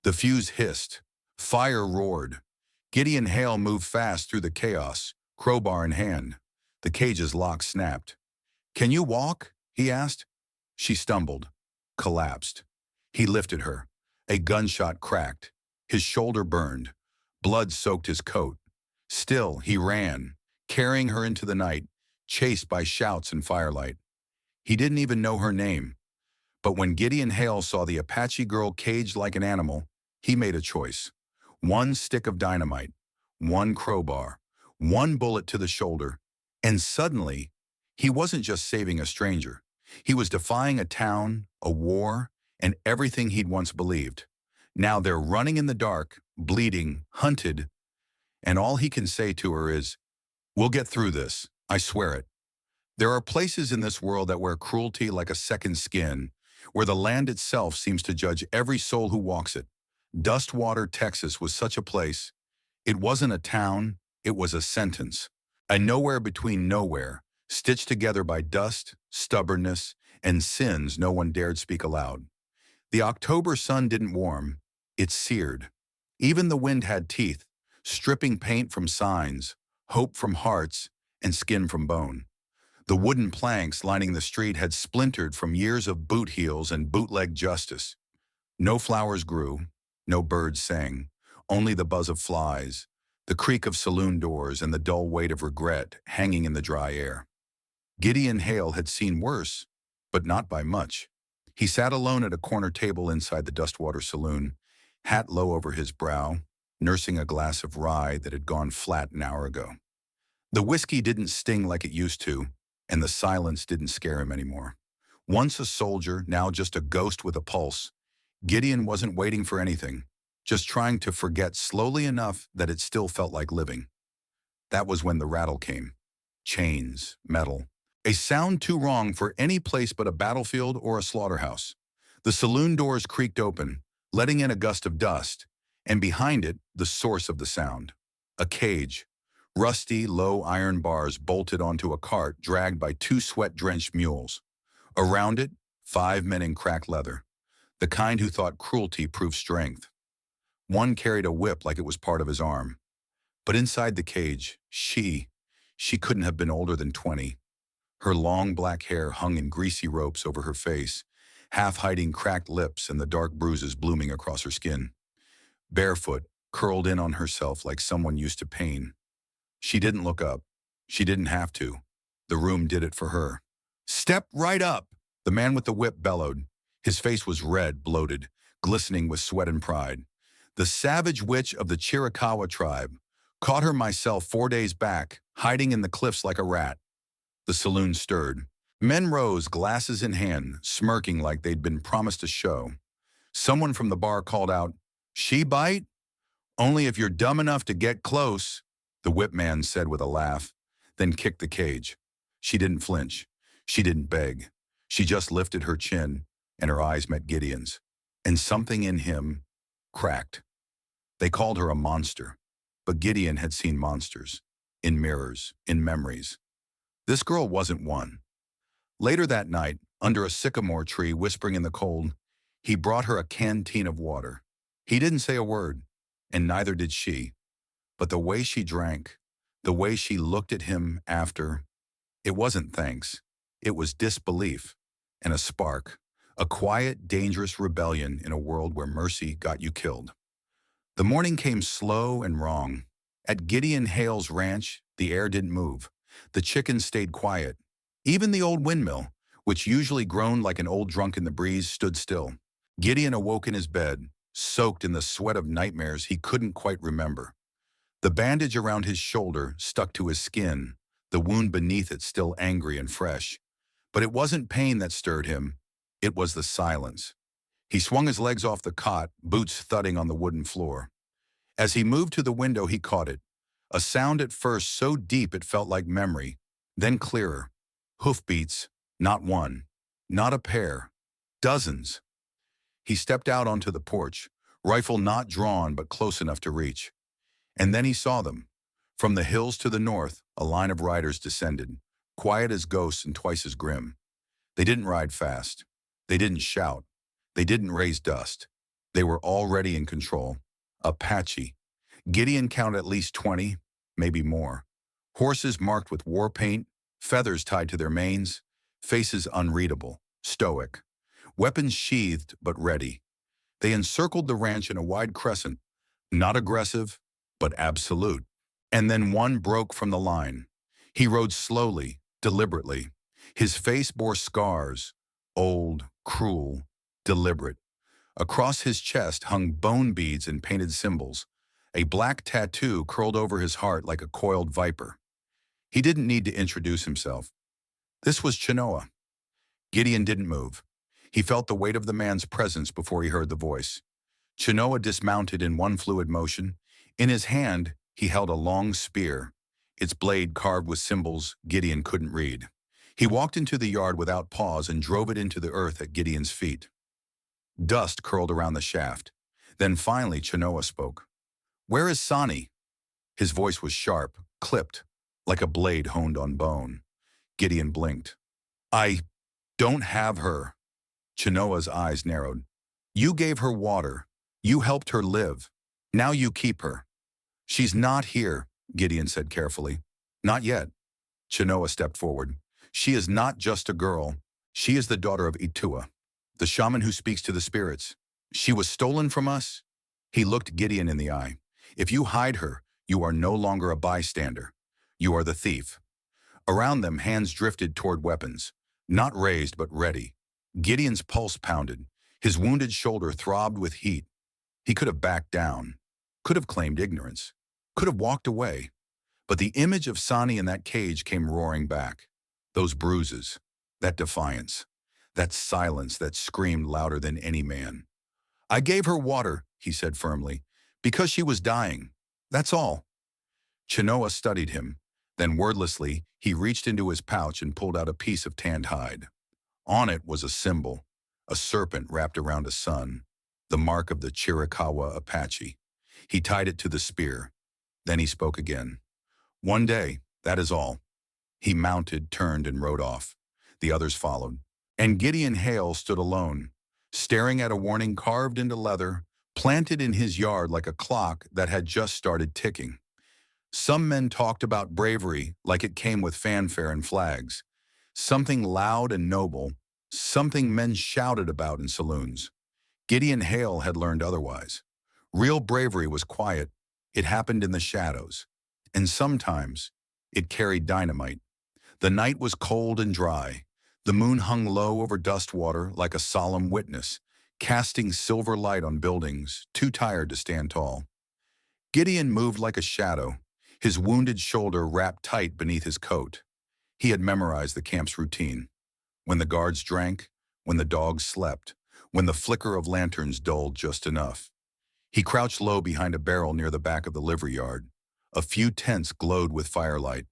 The fuse hissed. Fire roared. Gideon Hale moved fast through the chaos, crowbar in hand. The cage's lock snapped. "Can you walk?" he asked. She stumbled, collapsed. He lifted her. A gunshot cracked. His shoulder burned. Blood soaked his coat. Still, he ran, carrying her into the night, chased by shouts and firelight. He didn't even know her name. But when Gideon Hale saw the Apache girl caged like an animal, he made a choice. One stick of dynamite, one crowbar, one bullet to the shoulder, and suddenly, he wasn't just saving a stranger. He was defying a town, a war, and everything he'd once believed. Now they're running in the dark, bleeding, hunted, and all he can say to her is, "We'll get through this, I swear it." There are places in this world that wear cruelty like a second skin, where the land itself seems to judge every soul who walks it. Dustwater, Texas was such a place. It wasn't a town, it was a sentence. A nowhere between nowhere, stitched together by dust, stubbornness, and sins no one dared speak aloud. The October sun didn't warm, it seared. Even the wind had teeth, stripping paint from signs, hope from hearts, and skin from bone. The wooden planks lining the street had splintered from years of boot heels and bootleg justice. No flowers grew, no birds sang, only the buzz of flies, the creak of saloon doors, and the dull weight of regret hanging in the dry air. Gideon Hale had seen worse, but not by much. He sat alone at a corner table inside the Dustwater Saloon, hat low over his brow, nursing a glass of rye that had gone flat an hour ago. The whiskey didn't sting like it used to, and the silence didn't scare him anymore. Once a soldier, now just a ghost with a pulse, Gideon wasn't waiting for anything, just trying to forget slowly enough that it still felt like living. That was when the rattle came. Chains, metal. A sound too wrong for any place but a battlefield or a slaughterhouse. The saloon doors creaked open, letting in a gust of dust, and behind it, the source of the sound. A cage. Rusty, low iron bars bolted onto a cart dragged by two sweat-drenched mules. Around it, 5 men in cracked leather, the kind who thought cruelty proved strength. One carried a whip like it was part of his arm. But inside the cage, she couldn't have been older than 20. Her long black hair hung in greasy ropes over her face, half hiding cracked lips and the dark bruises blooming across her skin. Barefoot, curled in on herself like someone used to pain. She didn't look up. She didn't have to. The room did it for her. "Step right up!" The man with the whip bellowed. His face was red, bloated, glistening with sweat and pride. "The savage witch of the Chiricahua tribe. Caught her myself 4 days back, hiding in the cliffs like a rat." The saloon stirred. Men rose, glasses in hand, smirking like they'd been promised a show. Someone from the bar called out, "She bite? Only if you're dumb enough to get close," the whip man said with a laugh, then kicked the cage. She didn't flinch. She didn't beg. She just lifted her chin, and her eyes met Gideon's. And something in him cracked. They called her a monster, but Gideon had seen monsters. In mirrors, in memories. This girl wasn't one. Later that night, under a sycamore tree whispering in the cold, he brought her a canteen of water. He didn't say a word, and neither did she. But the way she drank, the way she looked at him after, it wasn't thanks. It was disbelief and a spark, a quiet, dangerous rebellion in a world where mercy got you killed. The morning came slow and wrong. At Gideon Hale's ranch, the air didn't move. The chickens stayed quiet. Even the old windmill, which usually groaned like an old drunk in the breeze, stood still. Gideon awoke in his bed, soaked in the sweat of nightmares he couldn't quite remember. The bandage around his shoulder stuck to his skin, the wound beneath it still angry and fresh. But it wasn't pain that stirred him. It was the silence. He swung his legs off the cot, boots thudding on the wooden floor. As he moved to the window, he caught it. A sound at first so deep it felt like memory, then clearer. Hoofbeats, not one, not a pair, dozens. He stepped out onto the porch, rifle not drawn but close enough to reach. And then he saw them. From the hills to the north, a line of riders descended, quiet as ghosts and twice as grim. They didn't ride fast. They didn't shout. They didn't raise dust. They were already in control. Apache. Gideon counted at least 20, maybe more. Horses marked with war paint, feathers tied to their manes, faces unreadable, stoic. Weapons sheathed but ready. They encircled the ranch in a wide crescent, not aggressive, but absolute. And then one broke from the line. He rode slowly, deliberately. His face bore scars, old, cruel, deliberate. Across his chest hung bone beads and painted symbols. A black tattoo curled over his heart like a coiled viper. He didn't need to introduce himself. This was Chenoa. Gideon didn't move. He felt the weight of the man's presence before he heard the voice. Chenoa dismounted in one fluid motion. In his hand, he held a long spear, its blade carved with symbols Gideon couldn't read. He walked into the yard without pause and drove it into the earth at Gideon's feet. Dust curled around the shaft. Then finally Chenoa spoke. "Where is Sani?" His voice was sharp, clipped, like a blade honed on bone. Gideon blinked. "I don't have her." Chenoa's eyes narrowed. "You gave her water. You helped her live. Now you keep her." "She's not here," Gideon said carefully. "Not yet." Chenoa stepped forward. "She is not just a girl. She is the daughter of Itua, the shaman who speaks to the spirits. She was stolen from us." He looked Gideon in the eye. "If you hide her, you are no longer a bystander. You are the thief." Around them, hands drifted toward weapons, not raised but ready. Gideon's pulse pounded. His wounded shoulder throbbed with heat. He could have backed down, could have claimed ignorance, could have walked away. But the image of Sani in that cage came roaring back. Those bruises, that defiance, that silence that screamed louder than any man. "I gave her water," he said firmly, "because she was dying. That's all." Chenoa studied him. Then wordlessly, he reached into his pouch and pulled out a piece of tanned hide. On it was a symbol, a serpent wrapped around a sun, the mark of the Chiricahua Apache. He tied it to the spear. Then he spoke again. "One day, that is all." He mounted, turned, and rode off. The others followed. And Gideon Hale stood alone, staring at a warning carved into leather, planted in his yard like a clock that had just started ticking. Some men talked about bravery like it came with fanfare and flags, something loud and noble, something men shouted about in saloons. Gideon Hale had learned otherwise. Real bravery was quiet. It happened in the shadows. And sometimes it carried dynamite. The night was cold and dry. The moon hung low over Dustwater like a solemn witness, casting silver light on buildings too tired to stand tall. Gideon moved like a shadow, his wounded shoulder wrapped tight beneath his coat. He had memorized the camp's routine. When the guards drank, when the dogs slept, when the flicker of lanterns dulled just enough. He crouched low behind a barrel near the back of the livery yard. A few tents glowed with firelight.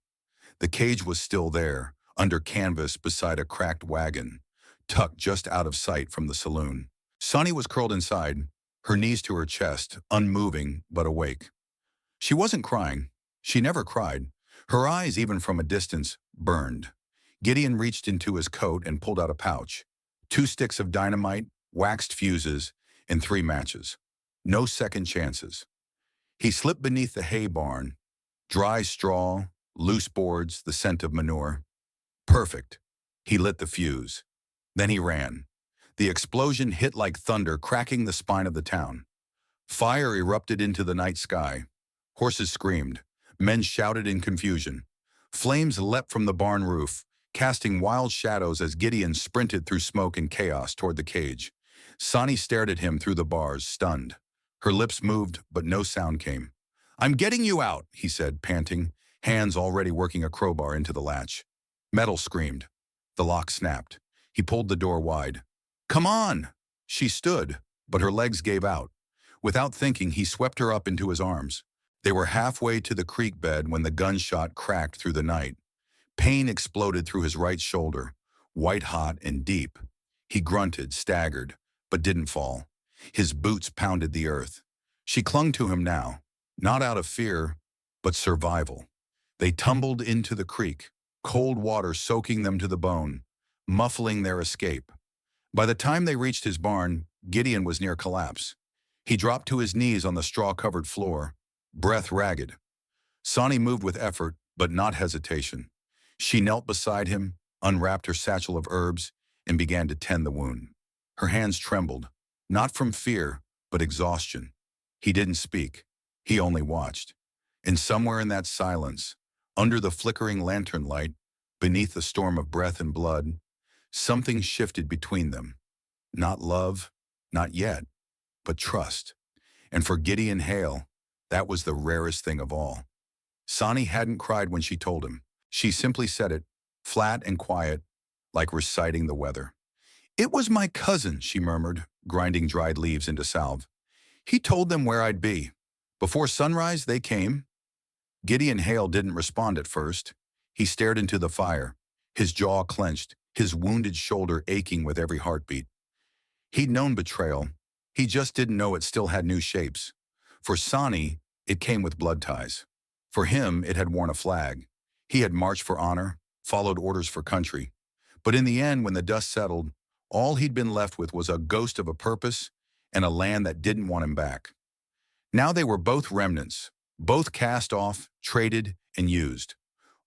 The cage was still there, under canvas beside a cracked wagon, tucked just out of sight from the saloon. Sonny was curled inside, her knees to her chest, unmoving but awake. She wasn't crying. She never cried. Her eyes, even from a distance, burned. Gideon reached into his coat and pulled out a pouch. 2 sticks of dynamite, waxed fuses, and 3 matches. No second chances. He slipped beneath the hay barn. Dry straw, loose boards, the scent of manure. Perfect. He lit the fuse. Then he ran. The explosion hit like thunder, cracking the spine of the town. Fire erupted into the night sky. Horses screamed. Men shouted in confusion. Flames leapt from the barn roof, casting wild shadows as Gideon sprinted through smoke and chaos toward the cage. Sani stared at him through the bars, stunned. Her lips moved, but no sound came. "I'm getting you out," he said, panting, hands already working a crowbar into the latch. Metal screamed. The lock snapped. He pulled the door wide. "Come on!" She stood, but her legs gave out. Without thinking, he swept her up into his arms. They were halfway to the creek bed when the gunshot cracked through the night. Pain exploded through his right shoulder, white-hot and deep. He grunted, staggered, but didn't fall. His boots pounded the earth. She clung to him now, not out of fear, but survival. They tumbled into the creek, cold water soaking them to the bone, muffling their escape. By the time they reached his barn, Gideon was near collapse. He dropped to his knees on the straw-covered floor, breath ragged. Sani moved with effort, but not hesitation. She knelt beside him, unwrapped her satchel of herbs, and began to tend the wound. Her hands trembled, not from fear, but exhaustion. He didn't speak. He only watched. And somewhere in that silence, under the flickering lantern light, beneath the storm of breath and blood, something shifted between them. Not love, not yet, but trust. And for Gideon Hale, that was the rarest thing of all. Sani hadn't cried when she told him. She simply said it, flat and quiet, like reciting the weather. "It was my cousin," she murmured, grinding dried leaves into salve. "He told them where I'd be. Before sunrise, they came." Gideon Hale didn't respond at first. He stared into the fire, his jaw clenched, his wounded shoulder aching with every heartbeat. He'd known betrayal. He just didn't know it still had new shapes. For Sani, it came with blood ties. For him, it had worn a flag. He had marched for honor, followed orders for country. But in the end, when the dust settled, all he'd been left with was a ghost of a purpose and a land that didn't want him back. Now they were both remnants, both cast off, traded, and used.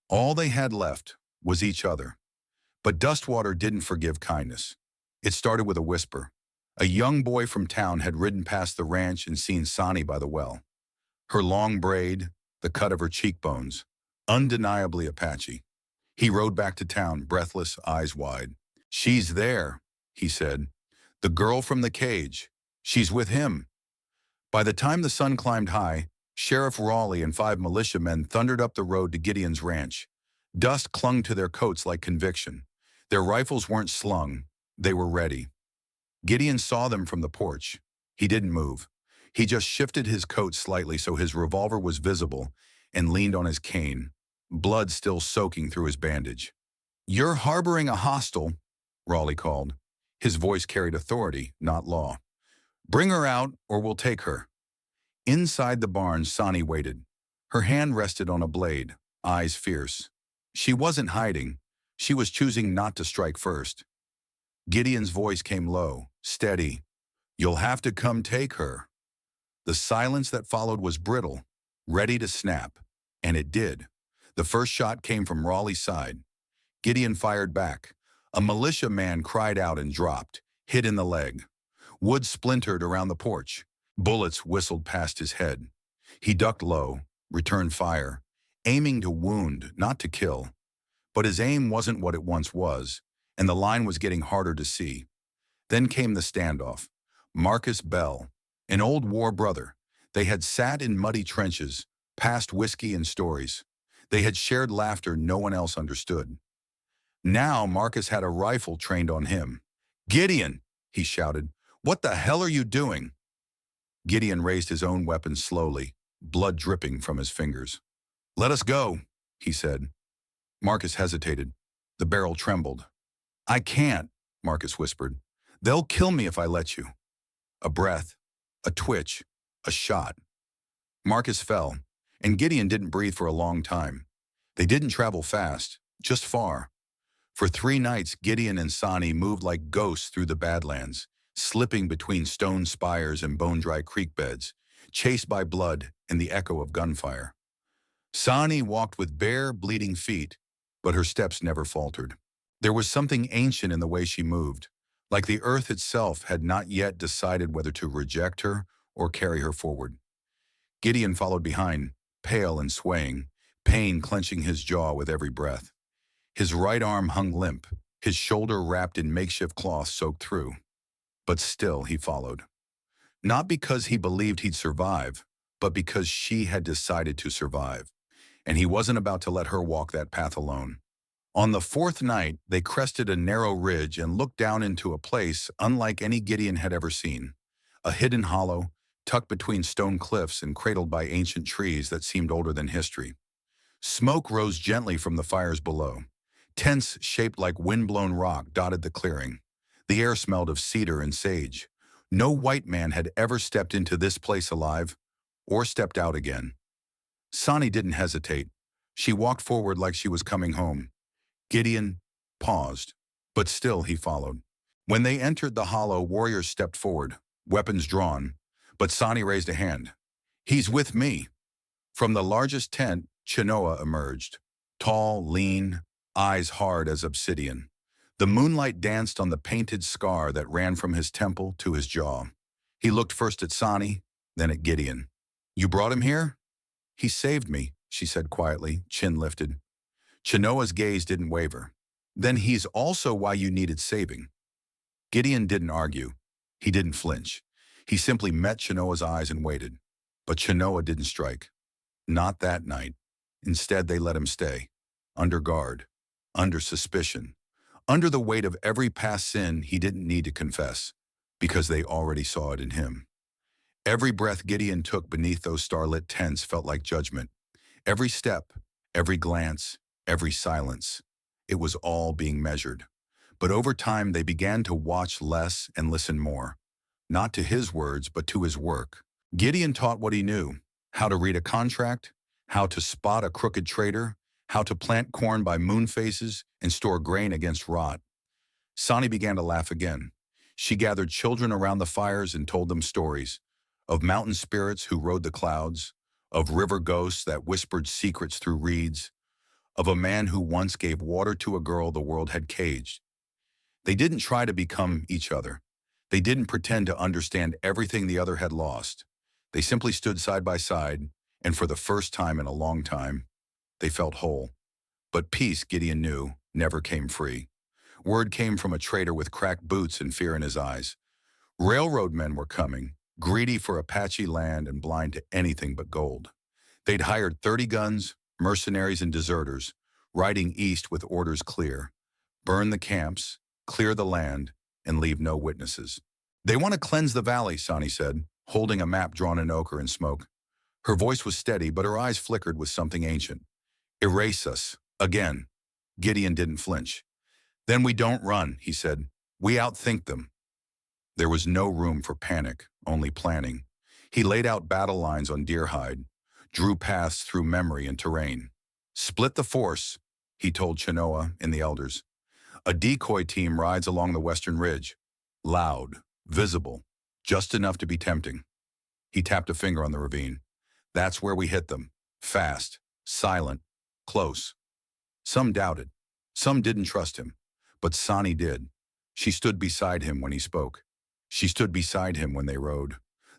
All they had left was each other. But Dustwater didn't forgive kindness. It started with a whisper. A young boy from town had ridden past the ranch and seen Sani by the well. Her long braid, the cut of her cheekbones, undeniably Apache. He rode back to town, breathless, eyes wide. "She's there," he said. "The girl from the cage. She's with him." By the time the sun climbed high, Sheriff Raleigh and 5 militiamen thundered up the road to Gideon's ranch. Dust clung to their coats like conviction. Their rifles weren't slung. They were ready. Gideon saw them from the porch. He didn't move. He just shifted his coat slightly so his revolver was visible and leaned on his cane, blood still soaking through his bandage. "You're harboring a hostile," Raleigh called. His voice carried authority, not law. "Bring her out, or we'll take her." Inside the barn, Sani waited. Her hand rested on a blade, eyes fierce. She wasn't hiding. She was choosing not to strike first. Gideon's voice came low, steady. "You'll have to come take her." The silence that followed was brittle, ready to snap. And it did. The first shot came from Raleigh's side. Gideon fired back. A militia man cried out and dropped, hit in the leg. Wood splintered around the porch. Bullets whistled past his head. He ducked low, returned fire, aiming to wound, not to kill. But his aim wasn't what it once was, and the line was getting harder to see. Then came the standoff. Marcus Bell, an old war brother. They had sat in muddy trenches, passed whiskey and stories. They had shared laughter no one else understood. Now Marcus had a rifle trained on him. "Gideon!" he shouted. "What the hell are you doing?" Gideon raised his own weapon slowly, blood dripping from his fingers. "Let us go," he said. Marcus hesitated. The barrel trembled. "I can't," Marcus whispered. "They'll kill me if I let you." A breath, a twitch, a shot. Marcus fell, and Gideon didn't breathe for a long time. They didn't travel fast, just far. For 3 nights, Gideon and Sani moved like ghosts through the Badlands, slipping between stone spires and bone-dry creek beds, chased by blood and the echo of gunfire. Sani walked with bare, bleeding feet, but her steps never faltered. There was something ancient in the way she moved, like the earth itself had not yet decided whether to reject her or carry her forward. Gideon followed behind, pale and swaying, pain clenching his jaw with every breath. His right arm hung limp, his shoulder wrapped in makeshift cloth soaked through. But still he followed. Not because he believed he'd survive, but because she had decided to survive. And he wasn't about to let her walk that path alone. On the 4th night, they crested a narrow ridge and looked down into a place unlike any Gideon had ever seen. A hidden hollow, tucked between stone cliffs and cradled by ancient trees that seemed older than history. Smoke rose gently from the fires below. Tents shaped like wind-blown rock dotted the clearing. The air smelled of cedar and sage. No white man had ever stepped into this place alive, or stepped out again. Sani didn't hesitate. She walked forward like she was coming home. Gideon paused, but still he followed. When they entered the hollow, warriors stepped forward, weapons drawn. But Sani raised a hand. He's with me. From the largest tent, Chinoa emerged. Tall, lean, eyes hard as obsidian. The moonlight danced on the painted scar that ran from his temple to his jaw. He looked first at Sani, then at Gideon. You brought him here? He saved me, she said quietly, chin lifted. Chinoa's gaze didn't waver. Then he's also why you needed saving. Gideon didn't argue. He didn't flinch. He simply met Chinoa's eyes and waited. But Chinoa didn't strike. Not that night. Instead, they let him stay. Under guard. Under suspicion. Under the weight of every past sin he didn't need to confess. Because they already saw it in him. Every breath Gideon took beneath those starlit tents felt like judgment. Every step, every glance, every silence. It was all being measured. But over time, they began to watch less and listen more. Not to his words, but to his work. Gideon taught what he knew. How to read a contract, how to spot a crooked trader, how to plant corn by moon phases and store grain against rot. Sani began to laugh again. She gathered children around the fires and told them stories of mountain spirits who rode the clouds, of river ghosts that whispered secrets through reeds, of a man who once gave water to a girl the world had caged. They didn't try to become each other. They didn't pretend to understand everything the other had lost. They simply stood side by side, and for the first time in a long time, they felt whole. But peace, Gideon knew, never came free. Word came from a trader with cracked boots and fear in his eyes. Railroad men were coming, greedy for Apache land and blind to anything but gold. They'd hired 30 guns, mercenaries and deserters, riding east with orders clear. Burn the camps, clear the land, and leave no witnesses. They want to cleanse the valley, Sani said, holding a map drawn in ochre and smoke. Her voice was steady, but her eyes flickered with something ancient. Erase us. Again. Gideon didn't flinch. Then we don't run, he said. We outthink them. There was no room for panic, only planning. He laid out battle lines on deerhide, drew paths through memory and terrain. Split the force, he told Chinoa and the elders. A decoy team rides along the western ridge. Loud, visible, just enough to be tempting. He tapped a finger on the ravine. That's where we hit them. Fast, silent, close. Some doubted. Some didn't trust him. But Sani did. She stood beside him when he spoke. She stood beside him when they rode.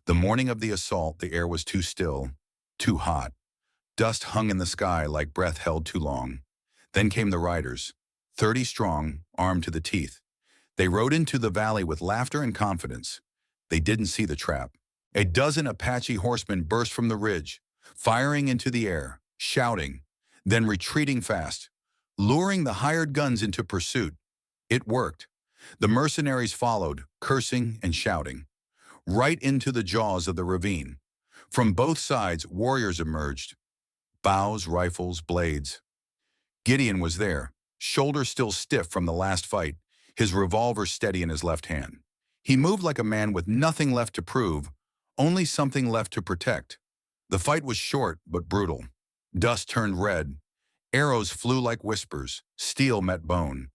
The morning of the assault, the air was too still, too hot. Dust hung in the sky like breath held too long. Then came the riders, 30 strong, armed to the teeth. They rode into the valley with laughter and confidence. They didn't see the trap. A dozen Apache horsemen burst from the ridge, firing into the air, shouting, then retreating fast, luring the hired guns into pursuit. It worked. The mercenaries followed, cursing and shouting, right into the jaws of the ravine. From both sides, warriors emerged, bows, rifles, blades. Gideon was there, shoulders still stiff from the last fight, his revolver steady in his left hand. He moved like a man with nothing left to prove, only something left to protect. The fight was short but brutal. Dust turned red. Arrows flew like whispers. Steel met bone.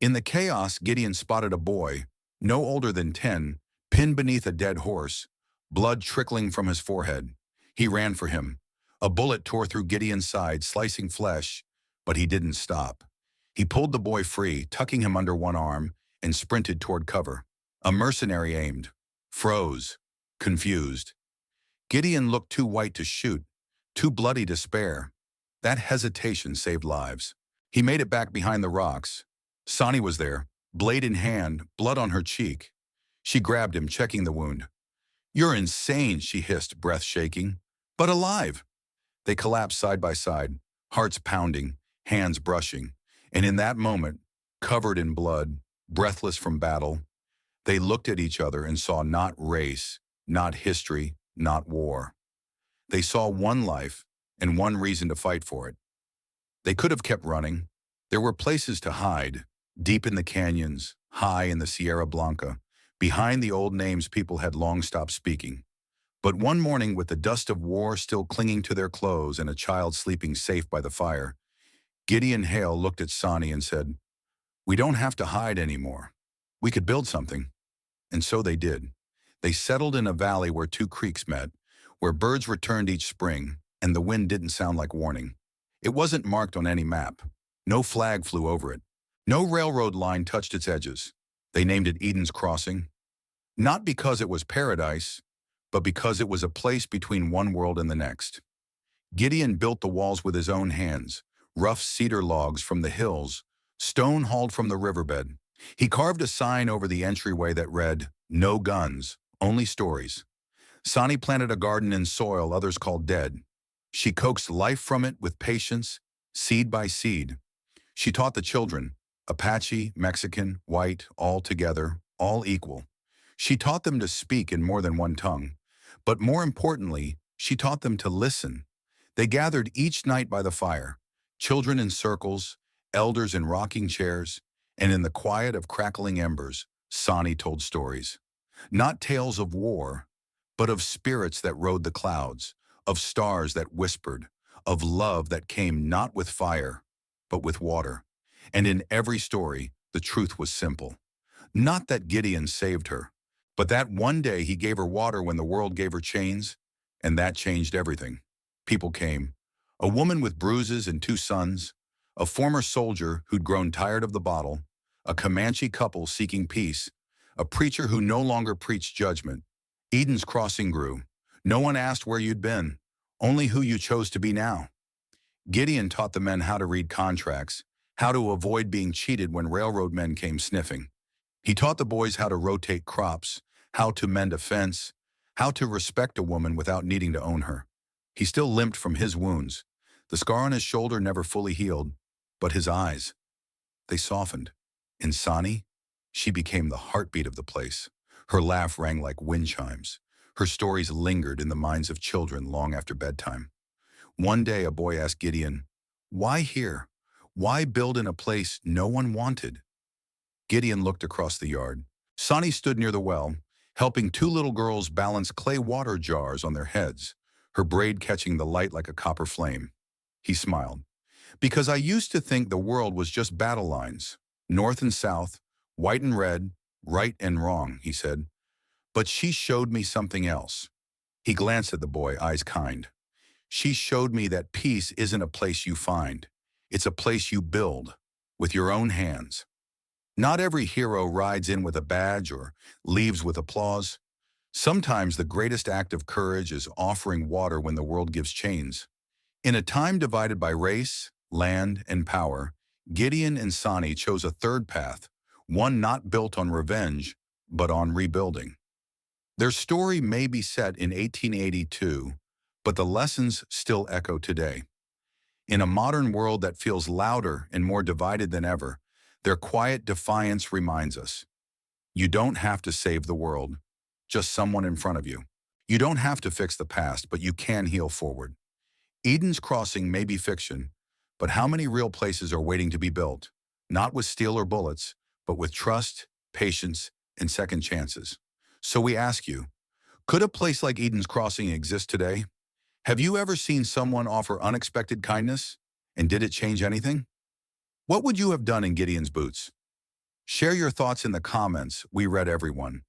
In the chaos, Gideon spotted a boy, no older than 10, pinned beneath a dead horse, blood trickling from his forehead. He ran for him. A bullet tore through Gideon's side, slicing flesh, but he didn't stop. He pulled the boy free, tucking him under one arm, and sprinted toward cover. A mercenary aimed, froze, confused. Gideon looked too white to shoot, too bloody to spare. That hesitation saved lives. He made it back behind the rocks. Sani was there, blade in hand, blood on her cheek. She grabbed him, checking the wound. "You're insane," she hissed, breath shaking. "But alive." They collapsed side by side, hearts pounding, hands brushing. And in that moment, covered in blood, breathless from battle, they looked at each other and saw not race, not history, not war. They saw one life and one reason to fight for it. They could have kept running. There were places to hide, deep in the canyons, high in the Sierra Blanca, behind the old names people had long stopped speaking. But one morning, with the dust of war still clinging to their clothes and a child sleeping safe by the fire, Gideon Hale looked at Sani and said, "We don't have to hide anymore. We could build something." And so they did. They settled in a valley where two creeks met, where birds returned each spring, and the wind didn't sound like warning. It wasn't marked on any map. No flag flew over it. No railroad line touched its edges. They named it Eden's Crossing, not because it was paradise, but because it was a place between one world and the next. Gideon built the walls with his own hands, rough cedar logs from the hills, stone hauled from the riverbed. He carved a sign over the entryway that read, "No guns, only stories." Sani planted a garden in soil others called dead. She coaxed life from it with patience, seed by seed. She taught the children, Apache, Mexican, white, all together, all equal. She taught them to speak in more than one tongue. But more importantly, she taught them to listen. They gathered each night by the fire, children in circles, elders in rocking chairs, and in the quiet of crackling embers, Sani told stories. Not tales of war, but of spirits that rode the clouds, of stars that whispered, of love that came not with fire, but with water. And in every story, the truth was simple. Not that Gideon saved her, but that one day he gave her water when the world gave her chains, and that changed everything. People came. A woman with bruises and two sons, a former soldier who'd grown tired of the bottle, a Comanche couple seeking peace, a preacher who no longer preached judgment. Eden's Crossing grew. No one asked where you'd been, only who you chose to be now. Gideon taught the men how to read contracts, how to avoid being cheated when railroad men came sniffing. He taught the boys how to rotate crops, how to mend a fence, how to respect a woman without needing to own her. He still limped from his wounds. The scar on his shoulder never fully healed, but his eyes, they softened. And Sani, she became the heartbeat of the place. Her laugh rang like wind chimes. Her stories lingered in the minds of children long after bedtime. One day a boy asked Gideon, "Why here? Why build in a place no one wanted?" Gideon looked across the yard. Sani stood near the well, helping two little girls balance clay water jars on their heads, her braid catching the light like a copper flame. He smiled. "Because I used to think the world was just battle lines, north and south, white and red, right and wrong," he said. "But she showed me something else." He glanced at the boy, eyes kind. "She showed me that peace isn't a place you find. It's a place you build, with your own hands." Not every hero rides in with a badge or leaves with applause. Sometimes the greatest act of courage is offering water when the world gives chains. In a time divided by race, land, and power, Gideon and Sani chose a third path, one not built on revenge, but on rebuilding. Their story may be set in 1882, but the lessons still echo today. In a modern world that feels louder and more divided than ever, their quiet defiance reminds us, you don't have to save the world, just someone in front of you. You don't have to fix the past, but you can heal forward. Eden's Crossing may be fiction, but how many real places are waiting to be built? Not with steel or bullets, but with trust, patience, and second chances. So we ask you, could a place like Eden's Crossing exist today? Have you ever seen someone offer unexpected kindness? And did it change anything? What would you have done in Gideon's boots? Share your thoughts in the comments. We read everyone.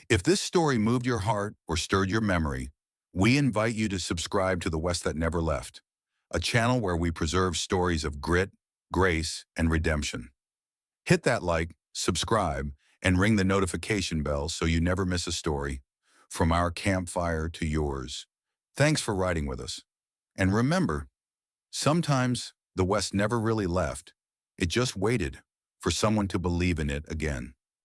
If this story moved your heart or stirred your memory, we invite you to subscribe to The West That Never Left, a channel where we preserve stories of grit, grace, and redemption. Hit that like, subscribe, and ring the notification bell so you never miss a story. From our campfire to yours. Thanks for riding with us. And remember, sometimes the West never really left. It just waited for someone to believe in it again.